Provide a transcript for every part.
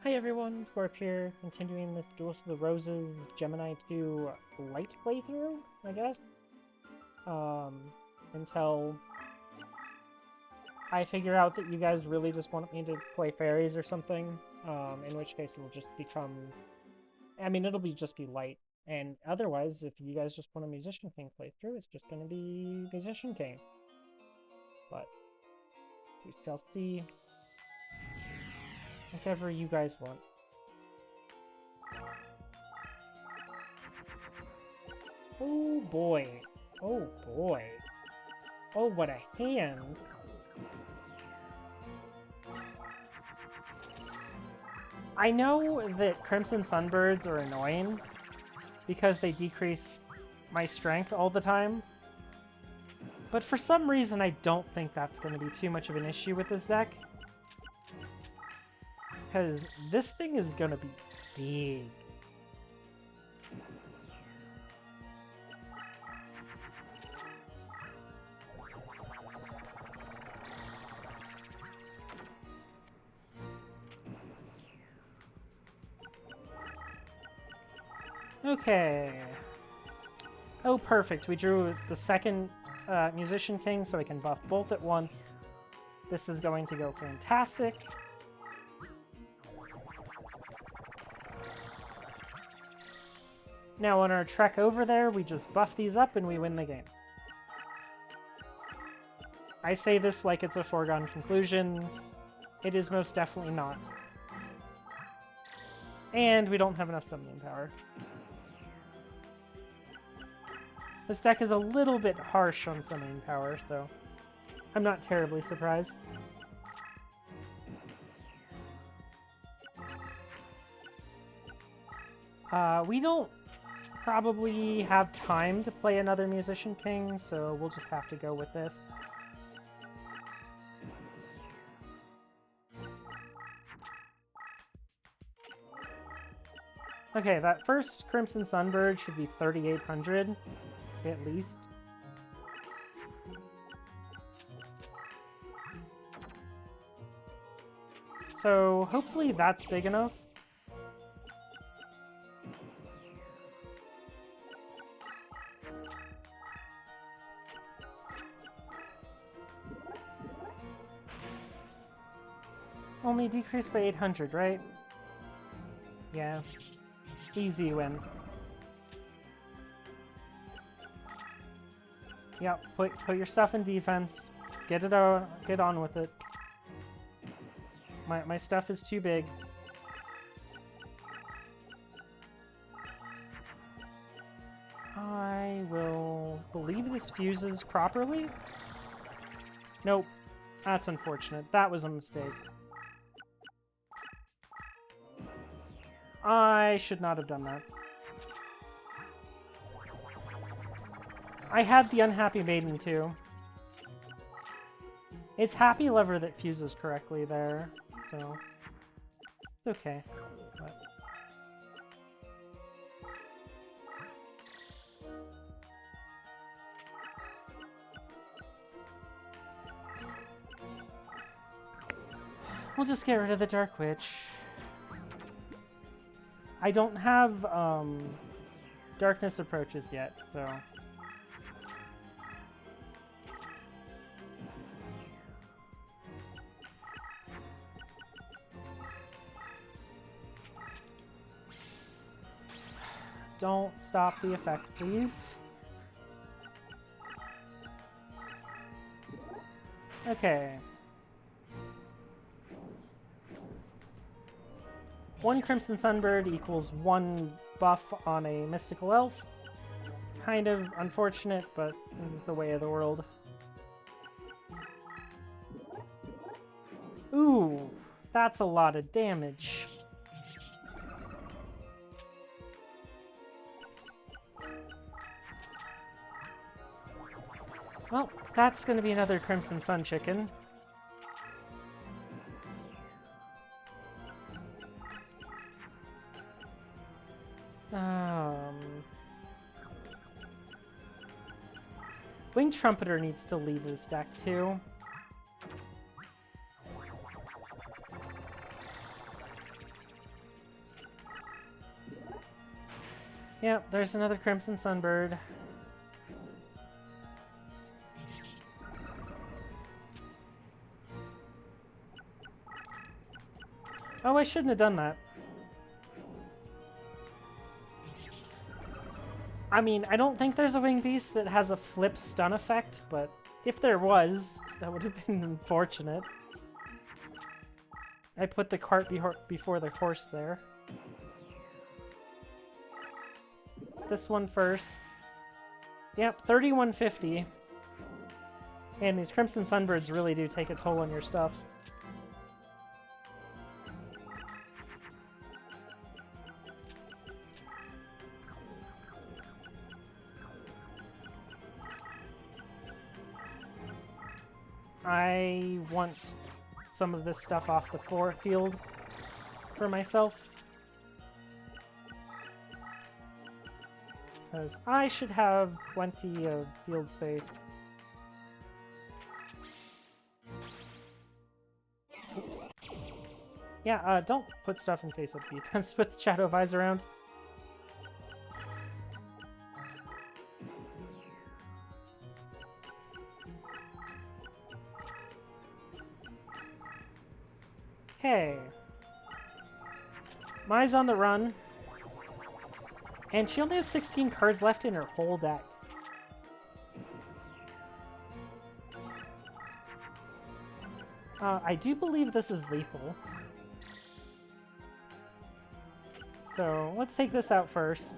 Hi everyone, Scorp here, continuing this Duels of the Roses Gemini 2 light playthrough, I guess. Until I figure out that you guys really just want me to play fairies or something, in which case it'll just become... I mean, it'll just be light. And otherwise, if you guys just want a Musician King playthrough, it's just gonna be Musician King. But we shall see. Whatever you guys want. Oh boy. Oh boy. Oh, what a hand. I know that Crimson Sunbirds are annoying because they decrease my strength all the time. But for some reason, I don't think that's going to be too much of an issue with this deck. Because this thing is gonna be big. Okay. Oh, perfect. We drew the second Musician King, so I can buff both at once. This is going to go fantastic. Now on our trek over there, we just buff these up and we win the game. I say this like it's a foregone conclusion. It is most definitely not. And we don't have enough summoning power. This deck is a little bit harsh on summoning power, so I'm not terribly surprised. We don't probably have time to play another Musician King, so we'll just have to go with this. Okay, that first Crimson Sunbird should be 3,800, at least. So hopefully that's big enough. Only decreased by 800, right? Yeah. Easy win. Yep, put your stuff in defense. Let's get on with it. My stuff is too big. I will believe this fuses properly. Nope. That's unfortunate. That was a mistake. I should not have done that. I had the Unhappy Maiden too. It's Happy Lover that fuses correctly there, so it's okay. But... we'll just get rid of the Dark Witch. I don't have Darkness Approaches yet, so... Don't stop the effect, please. Okay. One Crimson Sunbird equals one buff on a Mystical Elf. Kind of unfortunate, but this is the way of the world. Ooh, that's a lot of damage. Well, that's going to be another Crimson Sun chicken. Winged Trumpeter needs to lead this deck too. Yep, there's another Crimson Sunbird. Oh, I shouldn't have done that. I mean, I don't think there's a winged beast that has a flip stun effect, but if there was, that would have been unfortunate. I put the cart before the horse there. This one first. Yep, 3150. And these Crimson Sunbirds really do take a toll on your stuff. I want some of this stuff off the field for myself. Because I should have plenty of field space. Oops. Yeah, don't put stuff in face-up defense with Shadow Visor around. Okay. Mai's on the run. And she only has 16 cards left in her whole deck. I do believe this is lethal. So let's take this out first,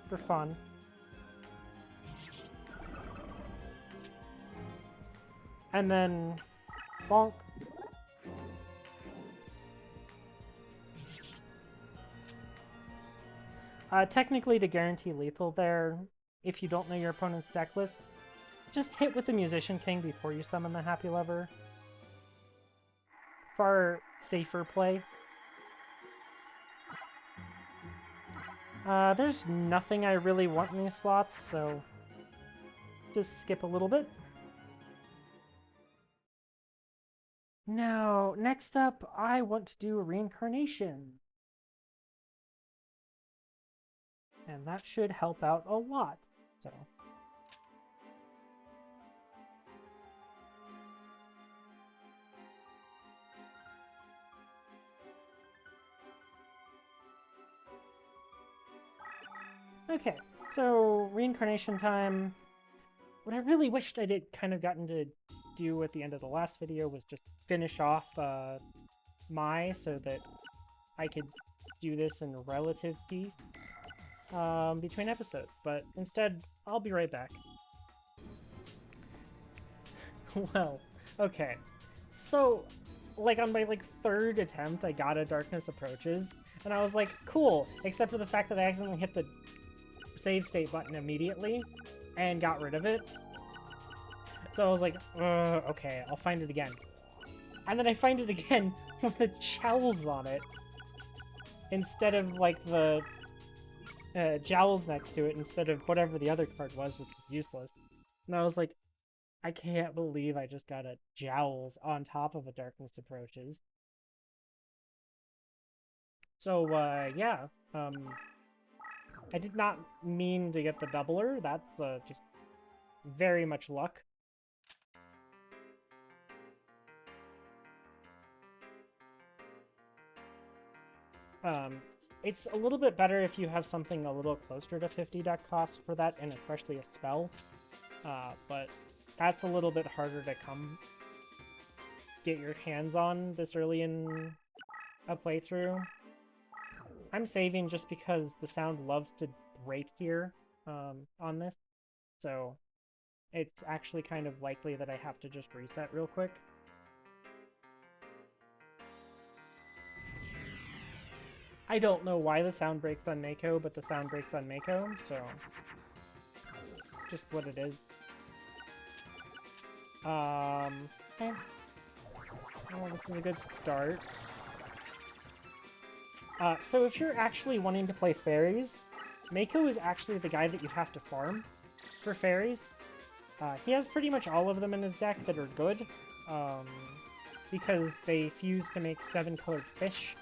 for fun. And then bonk. Technically, to guarantee lethal there, if you don't know your opponent's deck list, just hit with the Musician King before you summon the Happy Lover. Far safer play. There's nothing I really want in these slots, so just skip a little bit. Now, next up, I want to do a Reincarnation. And that should help out a lot, so... Okay, so Reincarnation time. What I really wished I did kind of gotten to do at the end of the last video was just finish off Mai so that I could do this in relative peace between episodes. But instead, I'll be right back. Well, okay. So, like on my third attempt, I got a Darkness Approaches, and I was like, cool, except for the fact that I accidentally hit the save state button immediately and got rid of it. So I was like, okay, I'll find it again. And then I find it again with the jowls on it instead of the jowls next to it instead of whatever the other card was, which was useless. And I was like, I can't believe I just got a jowls on top of a Darkness Approaches. So yeah, I did not mean to get the doubler. That's just very much luck. It's a little bit better if you have something a little closer to 50 deck cost for that, and especially a spell. But that's a little bit harder to get your hands on this early in a playthrough. I'm saving just because the sound loves to break here on this, so it's actually kind of likely that I have to just reset real quick. I don't know why the sound breaks on Mako, but the sound breaks on Mako, so just what it is. Okay. Well, this is a good start. So if you're actually wanting to play fairies, Mako is actually the guy that you have to farm for fairies. He has pretty much all of them in his deck that are good, because they fuse to make 7-colored fish,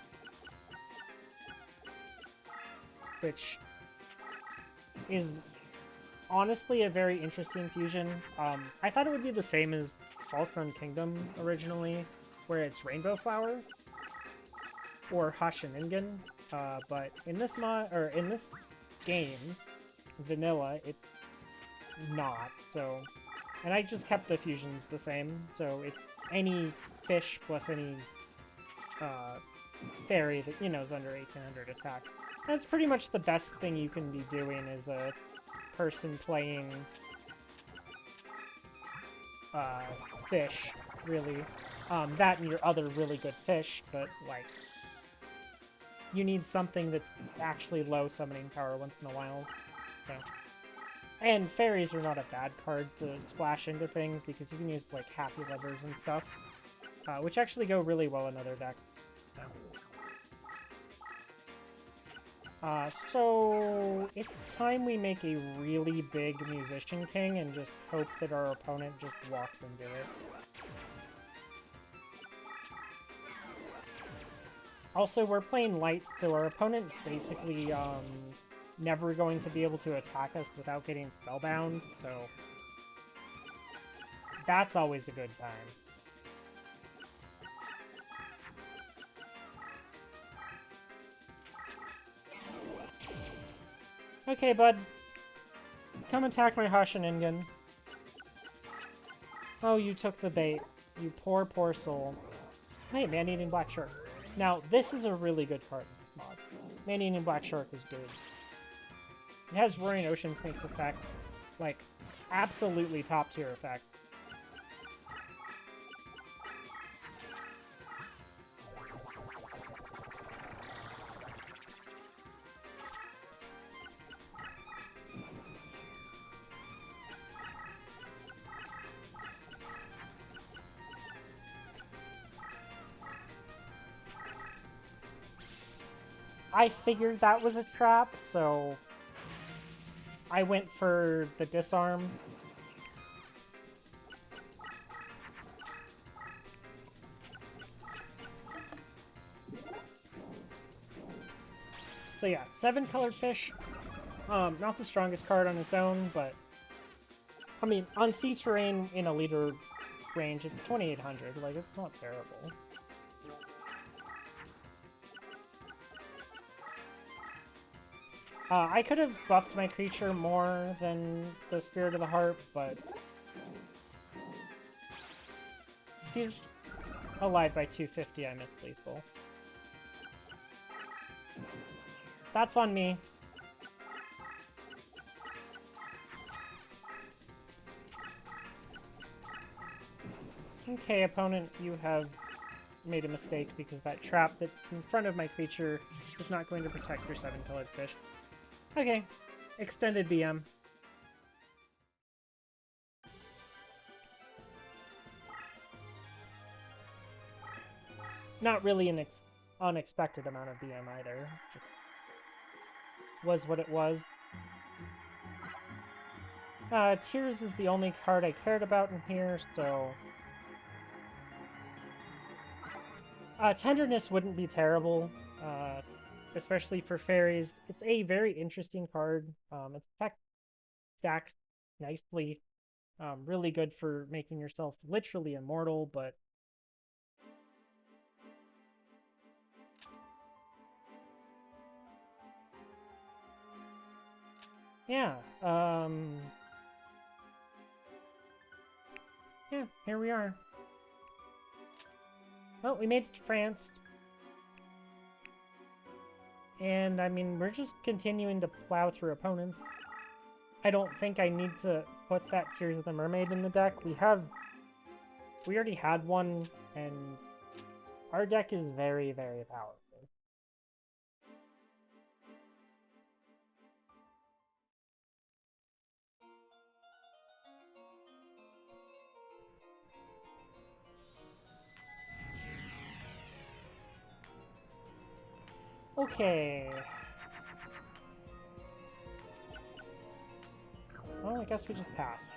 which is honestly a very interesting fusion. I thought it would be the same as False Nun Kingdom originally, where it's Rainbow Flower or Hashiningen, but in this in this game, vanilla, it's not. So, and I just kept the fusions the same. So it's any fish plus any fairy that is under 1800 attack. That's pretty much the best thing you can be doing as a person playing fish, really. That and your other really good fish, but like you need something that's actually low summoning power once in a while. So. And fairies are not a bad card to splash into things because you can use like happy levers and stuff, which actually go really well in other decks. So it's time we make a really big Musician King and just hope that our opponent just walks into it. Also, we're playing light, so our opponent's basically never going to be able to attack us without getting spellbound, so that's always a good time. Okay, bud. Come attack my Hashiningen. Oh, you took the bait. You poor, poor soul. Hey, Man-Eating Black Shark. Now, this is a really good card in this mod. Man-Eating Black Shark is good. It has Roaring Ocean Snake's effect. Like, absolutely top-tier effect. I figured that was a trap, so I went for the disarm. So yeah, 7 colored fish. Not the strongest card on its own, but I mean, on sea terrain in a leader range, it's 2800. Like, it's not terrible. I could have buffed my creature more than the Spirit of the Heart, but if he's allied by 250, I missed lethal. That's on me. Okay, opponent, you have made a mistake because that trap that's in front of my creature is not going to protect your 7-colored fish. Okay, extended BM. Not really an unexpected amount of BM either. Just was what it was. Tears is the only card I cared about in here, so... Tenderness wouldn't be terrible, especially for fairies. It's a very interesting card. Its effect stacks nicely. Really good for making yourself literally immortal, but... yeah, yeah, here we are. Well, we made it to France. And, I mean, we're just continuing to plow through opponents. I don't think I need to put that Tears of the Mermaid in the deck. We already had one, and our deck is very, very powerful. Okay. Well, I guess we just pass.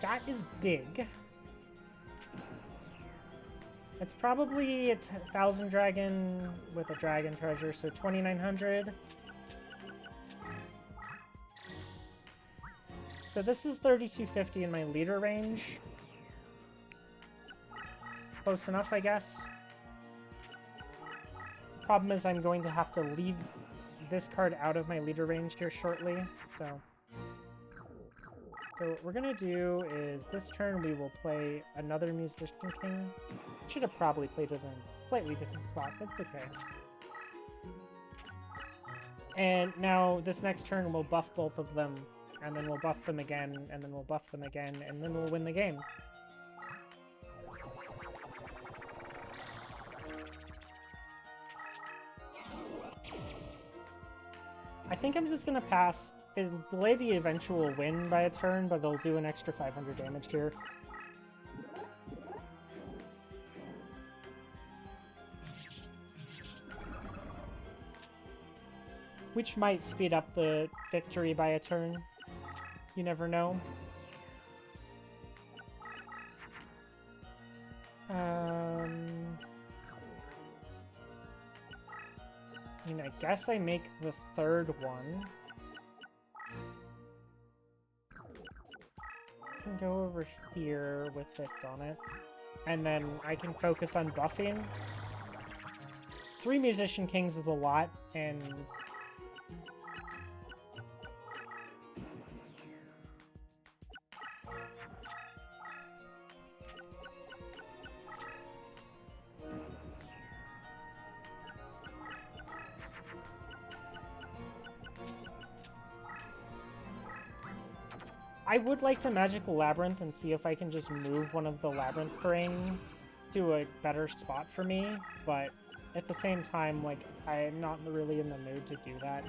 That is big. It's probably a 1,000 dragon with a dragon treasure, so 2,900. So this is 3,250 in my leader range. Close enough, I guess. Problem is I'm going to have to leave this card out of my leader range here shortly, so what we're gonna do is this turn we will play another Musician King. Should have probably played it in a slightly different spot, but it's okay. And now this next turn we'll buff both of them, and then we'll buff them again, and then we'll buff them again, and then we'll win the game. I think I'm just gonna pass. It'll delay the eventual win by a turn, but it'll do an extra 500 damage here. Which might speed up the victory by a turn. You never know. I mean, I guess I make the third one. I can go over here with this on it. And then I can focus on buffing. 3 Musician Kings is a lot, and I would like to Magical Labyrinth and see if I can just move one of the Labyrinth terrain to a better spot for me, but at the same time, like, I'm not really in the mood to do that.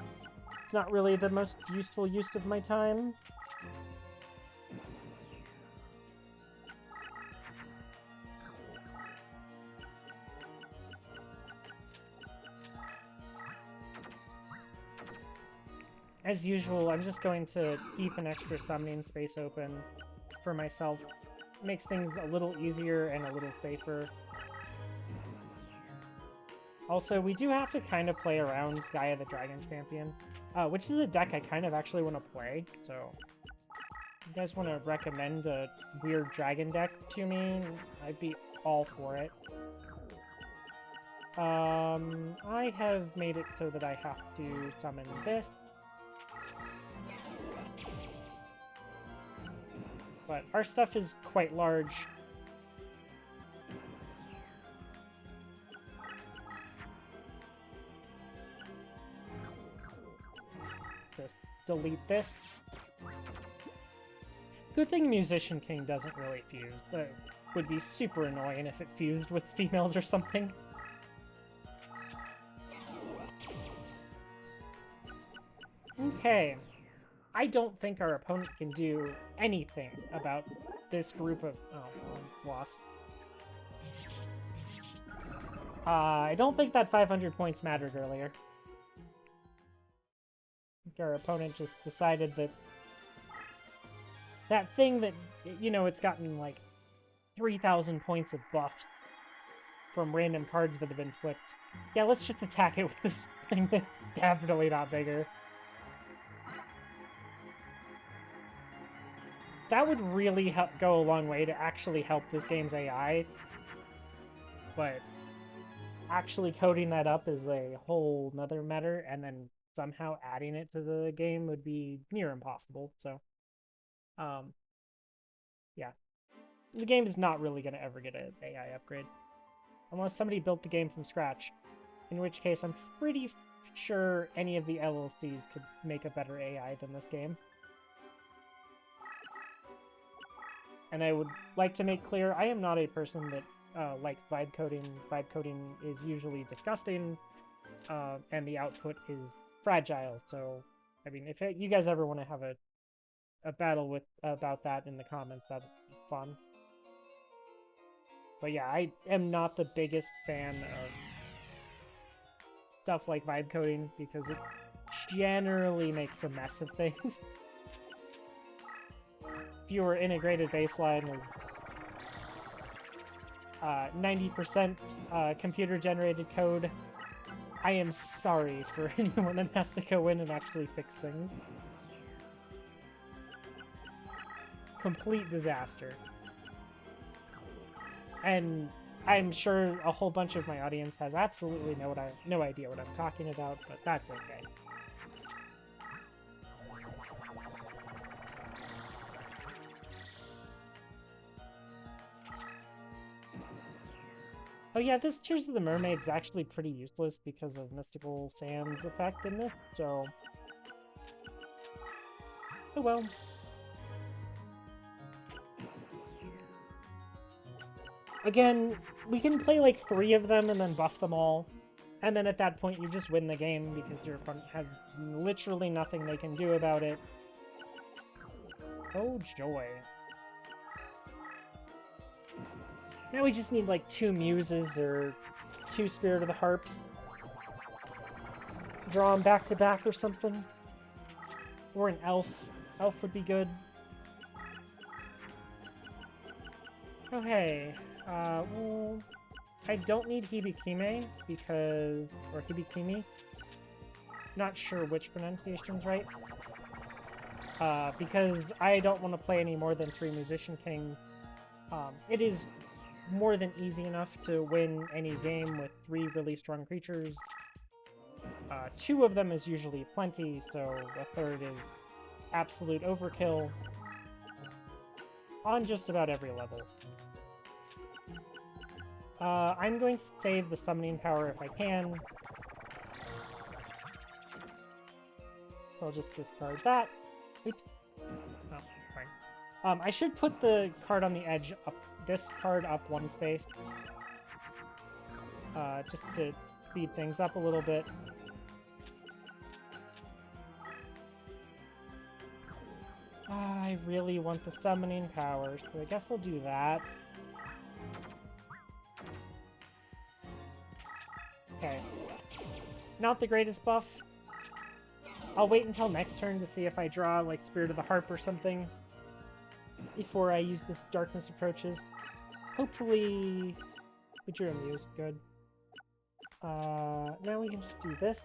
It's not really the most useful use of my time. As usual, I'm just going to keep an extra summoning space open for myself. Makes things a little easier and a little safer. Also, we do have to kind of play around Gaia the Dragon Champion, which is a deck I kind of actually want to play, so if you guys want to recommend a weird dragon deck to me, I'd be all for it. I have made it so that I have to summon this. But our stuff is quite large. Just delete this. Good thing Musician King doesn't really fuse. That would be super annoying if it fused with females or something. Okay. I don't think our opponent can do anything about this group of... Oh, well, lost. I don't think that 500 points mattered earlier. I think our opponent just decided that... That thing that, you know, it's gotten like 3,000 points of buffs from random cards that have been flipped. Yeah, let's just attack it with this thing that's definitely not bigger. That would really go a long way to actually help this game's AI. But actually coding that up is a whole nother matter, and then somehow adding it to the game would be near impossible, so... yeah. The game is not really going to ever get an AI upgrade. Unless somebody built the game from scratch. In which case, I'm pretty sure any of the LLCs could make a better AI than this game. And I would like to make clear, I am not a person that likes vibe coding. Vibe coding is usually disgusting, and the output is fragile. So, I mean, if you guys ever want to have a battle about that in the comments, that'd be fun. But yeah, I am not the biggest fan of stuff like vibe coding because it generally makes a mess of things. Fewer integrated baseline is 90% computer-generated code. I am sorry for anyone that has to go in and actually fix things. Complete disaster. And I'm sure a whole bunch of my audience has absolutely no idea what I'm talking about, but that's okay. Oh yeah, this Tears of the Mermaid is actually pretty useless because of Mystical Sam's effect in this, so... Oh well. Again, we can play like 3 of them and then buff them all. And then at that point you just win the game because your opponent has literally nothing they can do about it. Oh joy. Now we just need like 2 Muses or 2 Spirit of the Harps. Draw them back to back or something. Or an Elf. Elf would be good. Okay. Well, I don't need Hibikime because... or Hibikimi. Not sure which pronunciation's right. Because I don't want to play any more than 3 Musician Kings. It is more than easy enough to win any game with 3 really strong creatures. 2 of them is usually plenty, so a third is absolute overkill on just about every level. I'm going to save the summoning power if I can. So I'll just discard that. Oops. Oh, fine. I should put the card on the edge up, this card up 1 space. Just to speed things up a little bit. I really want the summoning power, so I guess I'll do that. Okay. Not the greatest buff. I'll wait until next turn to see if I draw, like, Spirit of the Harp or something before I use this Darkness Approaches. Hopefully we drew a Muse. Good. Now we can just do this.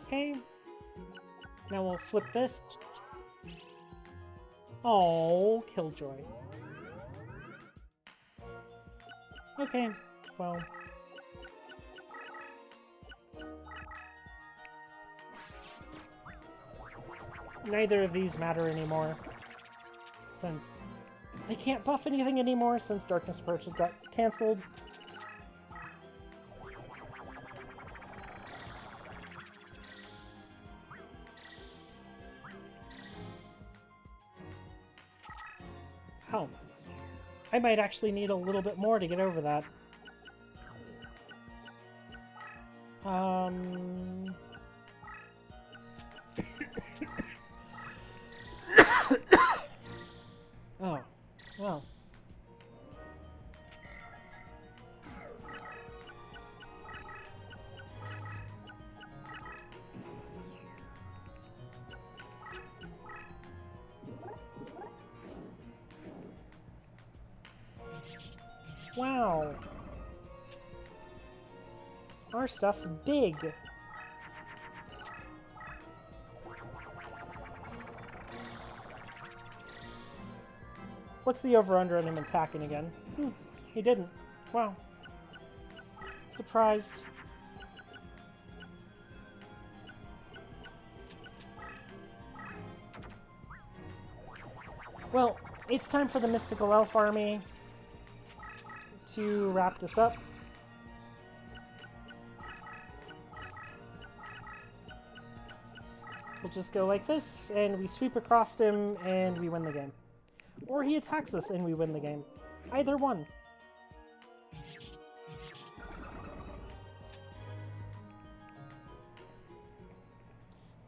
Okay. Now we'll flip this. Oh, Killjoy. Okay, well... neither of these matter anymore, since they can't buff anything anymore since Darkness Approaches got cancelled. Oh. I might actually need a little bit more to get over that. Oh, well. Wow. Our stuff's big. What's the over-under on him attacking again? He didn't. Wow. Surprised. Well, it's time for the Mystical Elf Army to wrap this up. We'll just go like this, and we sweep across him, and we win the game. Or he attacks us, and we win the game. Either one.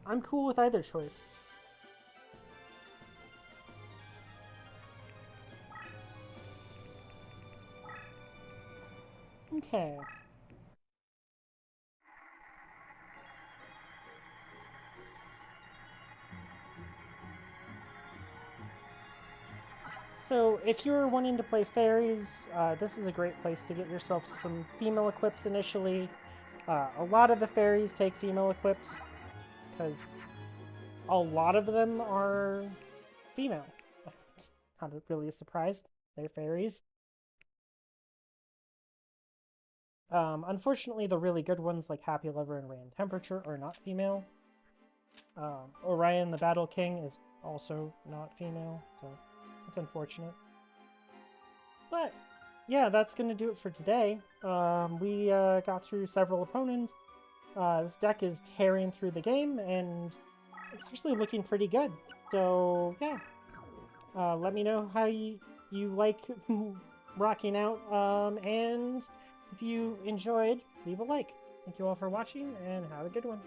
I'm cool with either choice. Okay. So if you're wanting to play fairies, this is a great place to get yourself some female equips initially. A lot of the fairies take female equips because a lot of them are female. It's not really a surprise. They're fairies. Unfortunately, the really good ones like Happy Lover and Ran Temperature are not female. Orion the Battle King is also not female, so it's unfortunate. But yeah, that's going to do it for today. We got through several opponents. This deck is tearing through the game, and it's actually looking pretty good. So yeah, let me know how you like rocking out, and if you enjoyed, leave a like. Thank you all for watching, and have a good one.